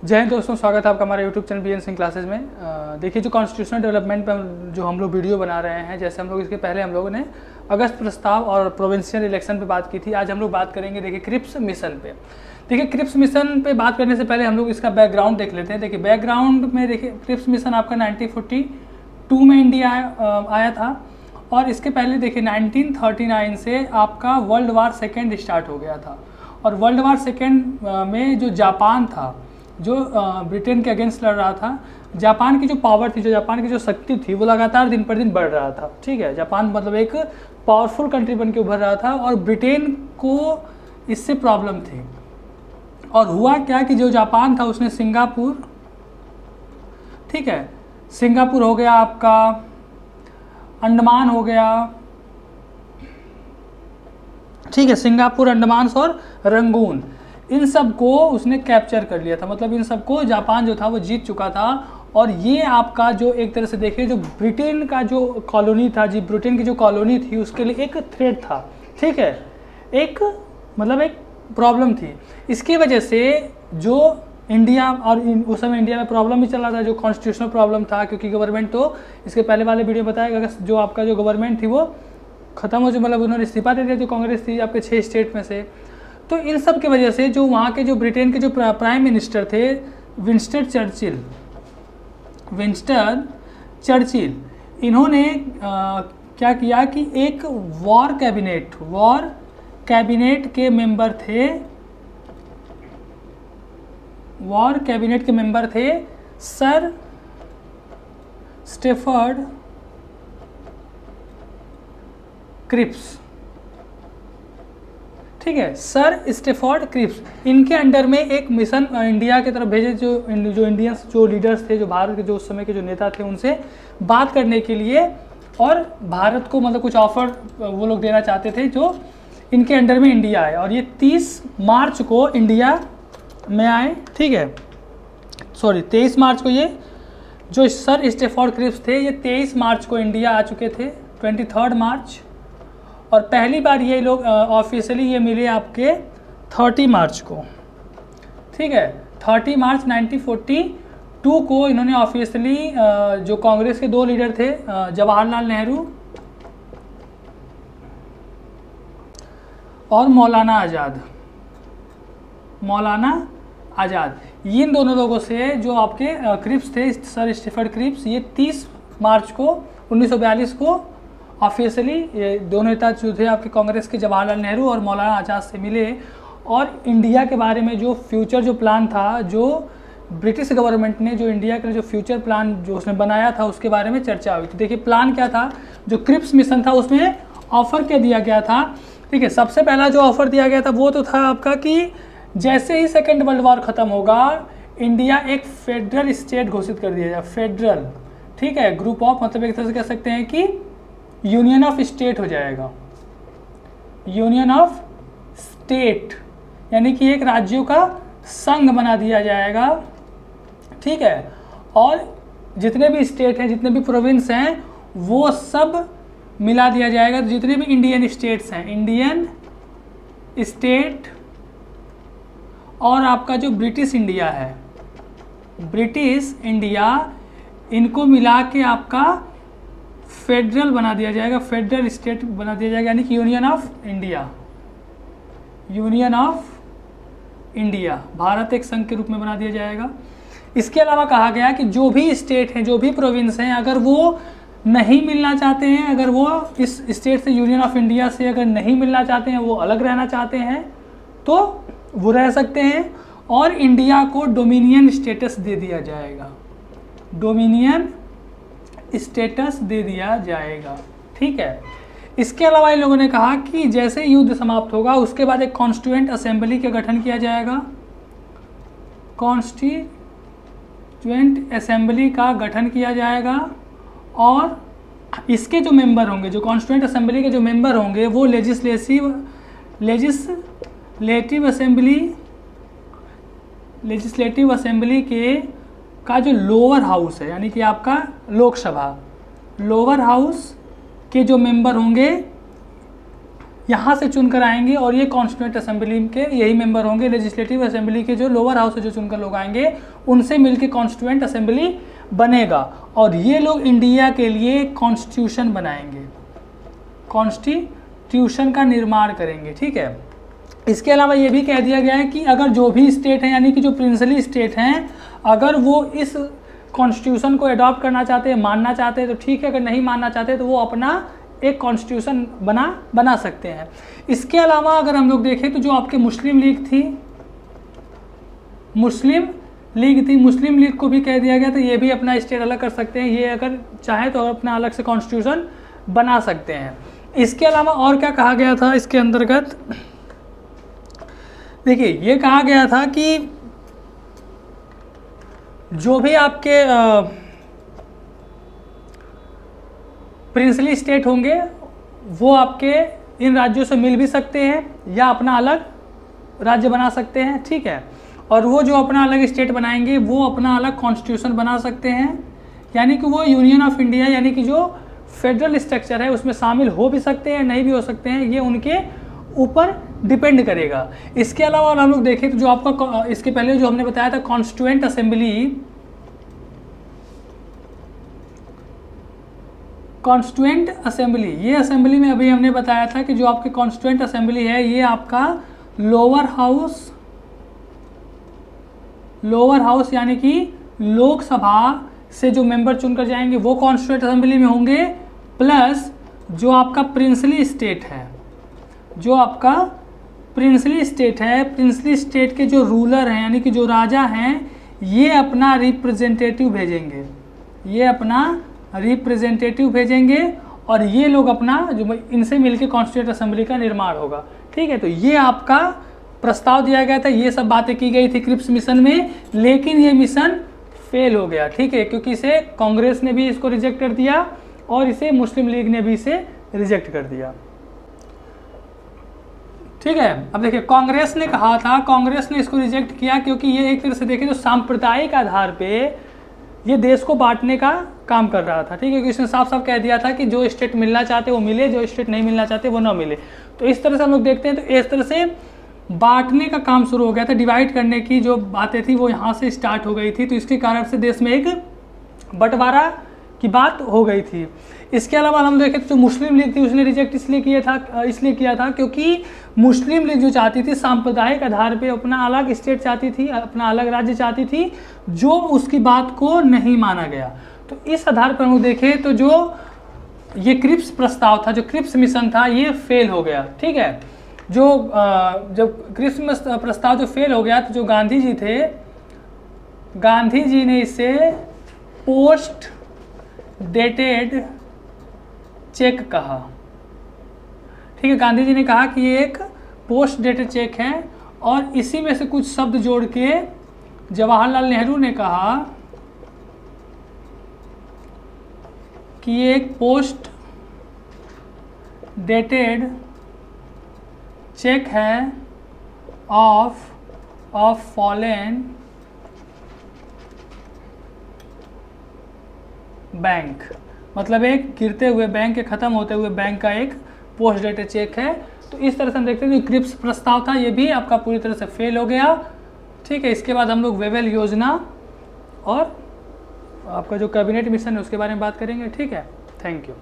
जय हिंद दोस्तों, स्वागत है आपका हमारे YouTube channel BN Singh classes में। देखिए, जो कॉन्स्टिट्यूशनल डेवलपमेंट पे जो हम लोग वीडियो बना रहे हैं, जैसे हम लोग इसके पहले हम लोगों ने अगस्त प्रस्ताव और प्रोविंशियल इलेक्शन पे बात की थी। आज हम लोग बात करेंगे देखिए क्रिप्स मिशन पे। देखिए क्रिप्स मिशन पे बात करने से पहले हम लोग इसका बैकग्राउंड देख लेते हैं। देखिए बैकग्राउंड में देखिए क्रिप्स मिशन आपका 1942 में इंडिया आया था और इसके पहले देखिए 1939 से आपका वर्ल्ड वार सेकेंड स्टार्ट हो गया था। और वर्ल्ड वार सेकेंड में जो जापान था, जो ब्रिटेन के अगेंस्ट लड़ रहा था, जापान की जो पावर थी, जो जापान की जो शक्ति थी, वो लगातार दिन पर दिन बढ़ रहा था। ठीक है, जापान मतलब एक पावरफुल कंट्री बन के उभर रहा था और ब्रिटेन को इससे प्रॉब्लम थी। और हुआ क्या कि जो जापान था उसने सिंगापुर, ठीक है, सिंगापुर हो गया आपका, अंडमान हो गया, ठीक है, सिंगापुर, अंडमान और रंगून, इन सब को उसने कैप्चर कर लिया था। मतलब इन सब को जापान जो था वो जीत चुका था। और ये आपका जो एक तरह से देखिए जो ब्रिटेन का जो कॉलोनी था, जी ब्रिटेन की जो कॉलोनी थी, उसके लिए एक थ्रेट था। ठीक है, एक मतलब एक प्रॉब्लम थी। इसकी वजह से जो इंडिया, और उस समय इंडिया में प्रॉब्लम भी चल रहा था, जो कॉन्स्टिट्यूशनल प्रॉब्लम था, क्योंकि गवर्नमेंट तो इसके पहले वाले वीडियो बताया कि जो आपका जो गवर्नमेंट थी वो ख़त्म हो चुकी, मतलब उन्होंने इस्तीफा दे दिया जो कांग्रेस थी आपके 6 स्टेट में से। तो इन सब की वजह से जो वहाँ के जो ब्रिटेन के जो प्राइम मिनिस्टर थे विंस्टन चर्चिल, इन्होंने क्या किया कि एक वॉर कैबिनेट के मेंबर थे सर स्टेफर्ड क्रिप्स। ठीक है, सर स्टेफर्ड क्रिप्स, इनके अंडर में एक मिशन इंडिया की तरफ भेजे, जो इंडियंस जो लीडर्स थे, जो भारत के जो उस समय के जो नेता थे, उनसे बात करने के लिए, और भारत को मतलब कुछ ऑफर वो लोग देना चाहते थे जो इनके अंडर में इंडिया आए। और ये 30 मार्च को इंडिया में आए। ठीक है, सॉरी 23 मार्च को ये जो सर स्टेफर्ड क्रिप्स थे, ये 23 मार्च को इंडिया आ चुके थे, 23 मार्च। और पहली बार ये लोग ऑफिशियली ये मिले आपके 30 मार्च को। ठीक है, 30 मार्च 1942 को इन्होंने ऑफिशियली जो कांग्रेस के 2 लीडर थे, जवाहरलाल नेहरू और मौलाना आज़ाद, इन दोनों लोगों से जो आपके क्रिप्स थे, सर स्टेफर्ड क्रिप्स, ये 30 मार्च को 1942 को ऑफिशियली ये दोनों नेता जो थे आपके कांग्रेस के, जवाहरलाल नेहरू और मौलाना आज़ाद से मिले और इंडिया के बारे में जो फ्यूचर जो प्लान था, जो ब्रिटिश गवर्नमेंट ने जो इंडिया के लिए जो फ्यूचर प्लान जो उसने बनाया था, उसके बारे में चर्चा हुई। तो देखिए प्लान क्या था, जो क्रिप्स मिशन था उसमें ऑफर क्या दिया गया था। ठीक है, सबसे पहला जो ऑफर दिया गया था वो तो था आपका कि जैसे ही सेकेंड वर्ल्ड वॉर ख़त्म होगा, इंडिया एक फेडरल स्टेट घोषित कर दिया जाए, फेडरल। ठीक है, ग्रुप ऑफ, मतलब एक तरह से कह सकते हैं कि यूनियन ऑफ स्टेट हो जाएगा, यूनियन ऑफ स्टेट, यानी कि एक राज्यों का संघ बना दिया जाएगा। ठीक है, और जितने भी स्टेट हैं, जितने भी प्रोविंस हैं, वो सब मिला दिया जाएगा। जितने भी इंडियन स्टेट्स हैं, इंडियन स्टेट और आपका जो ब्रिटिश इंडिया है, ब्रिटिश इंडिया, इनको मिला के आपका फेडरल बना दिया जाएगा, फेडरल स्टेट बना दिया जाएगा, यानी कि यूनियन ऑफ इंडिया, भारत एक संघ के रूप में बना दिया जाएगा। इसके अलावा कहा गया कि जो भी स्टेट हैं, जो भी प्रोविंस हैं, अगर वो नहीं मिलना चाहते हैं, अगर वो इस स्टेट से, यूनियन ऑफ इंडिया से अगर नहीं मिलना चाहते हैं, वो अलग रहना चाहते हैं, तो वो रह सकते हैं। और इंडिया को डोमिनियन स्टेटस दे दिया जाएगा, डोमिनियन स्टेटस दे दिया जाएगा। ठीक है, इसके अलावा इन लोगों ने कहा कि जैसे युद्ध समाप्त होगा उसके बाद एक कॉन्स्टिट्यूएंट असेंबली का गठन किया जाएगा, कॉन्स्टिट्यूएंट असेंबली का गठन किया जाएगा। और इसके जो मेंबर होंगे, जो कॉन्स्टिट्यूएंट असेंबली के जो मेंबर होंगे, वो लेजिस्लेटिव असेंबली के का जो लोअर हाउस है, यानी कि आपका लोकसभा, लोअर हाउस के जो मेंबर होंगे यहाँ से चुनकर आएंगे और ये कॉन्स्टिट्यूएंट असेंबली के यही मेंबर होंगे। लेजिस्लेटिव असेंबली के जो लोअर हाउस से जो चुनकर लोग आएंगे उनसे मिलकर कॉन्स्टिट्यूएंट असेंबली बनेगा और ये लोग इंडिया के लिए कॉन्स्टिट्यूशन बनाएंगे, कॉन्स्टिट्यूशन का निर्माण करेंगे। ठीक है, इसके अलावा ये भी कह दिया गया है कि अगर जो भी स्टेट हैं यानी कि जो प्रिंसली स्टेट हैं, अगर वो इस कॉन्स्टिट्यूशन को अडॉप्ट करना चाहते हैं, मानना चाहते हैं तो ठीक है, अगर नहीं मानना चाहते तो वो अपना एक कॉन्स्टिट्यूशन बना सकते हैं। इसके अलावा अगर हम लोग देखें तो जो आपके मुस्लिम लीग थी, मुस्लिम लीग को भी कह दिया गया था ये भी अपना स्टेट अलग कर सकते हैं, ये अगर चाहे तो अपना अलग से कॉन्स्टिट्यूशन बना सकते हैं। इसके अलावा और क्या कहा गया था इसके अंतर्गत, देखिए ये कहा गया था कि जो भी आपके प्रिंसली स्टेट होंगे वो आपके इन राज्यों से मिल भी सकते हैं या अपना अलग राज्य बना सकते हैं। ठीक है, और वो जो अपना अलग स्टेट बनाएंगे वो अपना अलग कॉन्स्टिट्यूशन बना सकते हैं, यानी कि वो यूनियन ऑफ इंडिया यानी कि जो फेडरल स्ट्रक्चर है उसमें शामिल हो भी सकते हैं, नहीं भी हो सकते हैं, ये उनके ऊपर डिपेंड करेगा। इसके अलावा और हम लोग देखें तो जो आपका इसके पहले जो हमने बताया था कॉन्स्टिट्यूएंट असेंबली, ये असेंबली में अभी हमने बताया था कि जो आपकी कॉन्स्टिट्यूएंट असेंबली है ये आपका लोअर हाउस यानी कि लोकसभा से जो मेंबर चुनकर जाएंगे वो कॉन्स्टिट्यूएंट असेंबली में होंगे, प्लस जो आपका प्रिंसली स्टेट है, जो आपका प्रिंसली स्टेट के जो रूलर हैं यानी कि जो राजा हैं ये अपना रिप्रेजेंटेटिव भेजेंगे और ये लोग अपना जो इनसे मिलकर कॉन्स्टिट्यूएंट असेंबली का निर्माण होगा। ठीक है, तो ये आपका प्रस्ताव दिया गया था, ये सब बातें की गई थी क्रिप्स मिशन में, लेकिन ये मिशन फेल हो गया। ठीक है, क्योंकि इसे कांग्रेस ने भी इसको रिजेक्ट कर दिया और इसे मुस्लिम लीग ने भी इसे रिजेक्ट कर दिया। ठीक है, अब देखिए कांग्रेस ने कहा था, कांग्रेस ने इसको रिजेक्ट किया क्योंकि ये एक तरह से देखें तो सांप्रदायिक आधार पे ये देश को बांटने का काम कर रहा था। ठीक है, क्योंकि इसने साफ साफ कह दिया था कि जो स्टेट मिलना चाहते वो मिले, जो स्टेट नहीं मिलना चाहते वो ना मिले। तो इस तरह से हम लोग देखते हैं तो इस तरह से बांटने का काम शुरू हो गया था, डिवाइड करने की जो बातें थी वो यहाँ से स्टार्ट हो गई थी, तो इसके कारण से देश में एक बंटवारा की बात हो गई थी। इसके अलावा हम देखें तो जो मुस्लिम लीग थी उसने रिजेक्ट इसलिए किया था क्योंकि मुस्लिम लीग जो चाहती थी सांप्रदायिक आधार पे अपना अलग स्टेट चाहती थी, अपना अलग राज्य चाहती थी, जो उसकी बात को नहीं माना गया। तो इस आधार पर हम देखें तो जो ये क्रिप्स प्रस्ताव था, जो क्रिप्स मिशन था, ये फेल हो गया। ठीक है, जब क्रिप्स प्रस्ताव जो फेल हो गया तो जो गांधी जी थे, गांधी जी ने इसे पोस्ट डेटेड चेक कहा। ठीक है, गांधी जी ने कहा कि ये एक पोस्ट डेटेड चेक है और इसी में से कुछ शब्द जोड़ के जवाहरलाल नेहरू ने कहा कि ये एक पोस्ट डेटेड चेक है ऑफ फॉलेन बैंक, मतलब एक गिरते हुए बैंक के ख़त्म होते हुए बैंक का एक पोस्ट डेटेड चेक है। तो इस तरह से हम देखते हैं कि क्रिप्स प्रस्ताव था ये भी आपका पूरी तरह से फेल हो गया। ठीक है, इसके बाद हम लोग वेवेल योजना और आपका जो कैबिनेट मिशन है उसके बारे में बात करेंगे। ठीक है, थैंक यू।